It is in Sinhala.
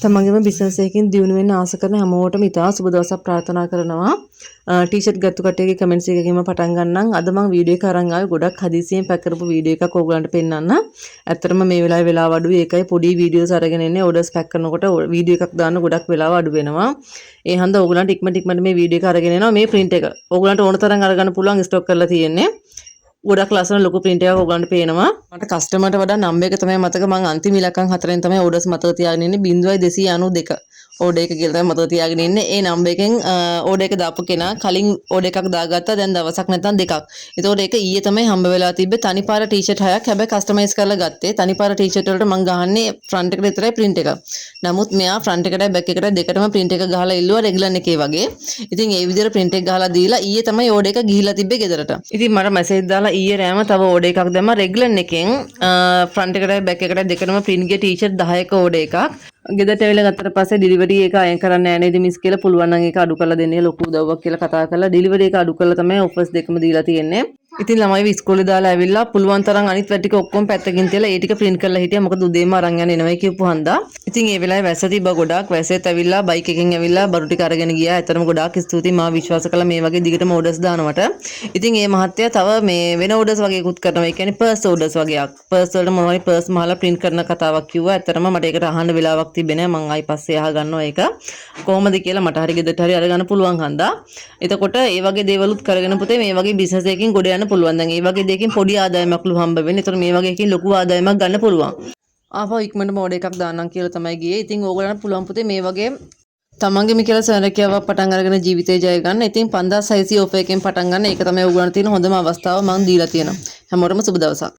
තමන්ගේම බිස්නස් එකකින් දියුණු වෙන්න ආස කරන හැමෝටම ඉතා සුබ දවසක් ප්‍රාර්ථනා කරනවා. ටී-ෂර්ට් ගත්ත කට්ටියගේ කමෙන්ට්ස් එකකින්ම පටන් ගන්නම්. අද මම වීඩියෝ එක අරන් ආවේ ගොඩක් හදිසියෙන් පැක් කරපු වීඩියෝ එකක් ඕගලන්ට පෙන්නන්න. ඇත්තටම මේ වෙලාවේ වෙලාව අඩුයි. ඒකයි පොඩි වීඩියෝස් අරගෙන ඉන්නේ. ඕඩර්ස් පැක් කරනකොට වීඩියෝ එකක් දාන්න ගොඩක් වෙලාව අඩු වෙනවා. ඒ හන්ද ඕගලන්ට ඉක්මනට මේ වීඩියෝ එක අරගෙන එනවා. මේ print එක ඕගලන්ට ඕන තරම් අරගන්න පුළුවන් ස්ටොක් කරලා තියෙන්නේ. ගොඩක් ලස්සන ලොකු print එකක් ඔයගලන්ට පේනවා. මට කස්ටමර්ට වඩා නම්බර් එක තමයි මතක. මම අන්තිම ඉලක්කම් 4ෙන් තමයි ඕඩර්ස් මතක තියාගෙන ඉන්නේ 0292 ඕඩර් එක කියලා තමයි මතක තියාගෙන ඉන්නේ. ඒ නම්බර් එකෙන් ඕඩර් එක දාපු කෙනා කලින් ඕඩර් එකක් දාගත්තා. දැන් දවසක් නැත්නම් දෙකක්. ඒතකොට ඒක ඊයේ තමයි හම්බ වෙලා තිබ්බේ. තනිපාර ටී-ෂර්ට් 6ක්. හැබැයි කස්ටමයිස් කරලා ගත්තේ. තනිපාර ටී-ෂර්ට් වලට මම ගහන්නේ ෆ්‍රන්ට් එකට විතරයි print එක. නමුත් මෙයා ෆ්‍රන්ට් එකටයි බැක් එකටයි දෙකටම print එක ගහලා ඉල්ලුවා රෙගුලර් එකේ වගේ. ඉතින් ඒ විදිහට print එක ගහලා දීලා ඊයේ තමයි ඕඩර් එක ගිහිලා තිබ්බේ ගෙදරට. ඉතින් මට මැසේජ් දාලා ඊයේ රෑම තව ඕඩර් එකක් දැම්මා රෙගුලර් එකෙන් ෆ්‍රන්ට් එකටයි බැක් එකටයි දෙකටම print ගිය ටී-ෂර්ට් 10ක ඕඩර් එකක්. ගෙදරට ඇවිල්ලා ගත්තට පස්සේ ඩිලිවරි එක අයන් කරන්න නැහැ නේද මිස් කියලා පුළුවන් නම් ඒක අඩු කරලා දෙන්නේ ලොකු උදව්වක් කියලා කතා කරලා ඩිලිවරි එක අඩු කරලා තමයි ඔෆර්ස් දෙකම දීලා තියෙන්නේ. ඉතින් ළමයිව ඉස්කෝලේ දාලා ඇවිල්ලා පුළුවන් තරම් අනිත් වැඩ ටික ඔක්කොම පැත්තකින් තියලා ඒ ටික print කරලා හිටියා. මොකද උදේම අරන් යන්න එනවයි කියපු හන්දා. ඉතින් ඒ වෙලාවේ වැස්ස තිබ්බා ගොඩක්. වැස්සෙත් ඇවිල්ලා බයික් එකෙන් ඇවිල්ලා බරු ටික අරගෙන ගියා. ඇත්තටම ගොඩාක් ස්තුතියි මාව විශ්වාස කළා මේ වගේ දිගටම ඕඩර්ස් දානවට. ඉතින් මේ මහත්තයා තව මේ වෙන ඕඩර්ස් වගේකුත් කරනවා. ඒ කියන්නේ පර්ස් ඕඩර්ස් වගේක්. පර්ස් වලට මොනවයි පර්ස් මහලා print කරන කතාවක් කිව්වා. ඇත්තටම මට ඒකට අහන්න වෙලාවක් තිබෙන්නේ නැහැ. මං ආයි පස්සේ අහ ගන්නවා ඒක. කොහොමද කියලා මට හරි ගෙදරට හරි අරගන්න පුළුවන් හන්දා. එතකොට ඒ වගේ දේවලුත් කරගෙන පුතේ මේ වගේ බිස්නස් එකකින් ගොඩ යන්න පුළුවන්. දැන් ඒ වගේ දෙයකින් පොඩි ආදායමක් හම්බ වෙන්නේ. ඒතර මේ වගේ එකකින් ලොකු ආදායමක් ගන්න පුළුවන්. ආපහු ඉක්මනටම ඕඩර් එකක් දාන්නම් කියලා තමයි ගියේ. ඉතින් ඕගොල්ලන්ට පුළුවන් පුතේ මේ වගේ තමන්ගේම කියලා සැලකියාවක් පටන් අරගෙන ජීවිතේ ජය ගන්න. ඉතින් 5600 ඔෆර් එකෙන් පටන් ගන්න. ඒක තමයි ඕගොල්ලන්ට තියෙන හොඳම අවස්ථාව මම දීලා තියෙනවා. හැමෝටම සුබ දවසක්.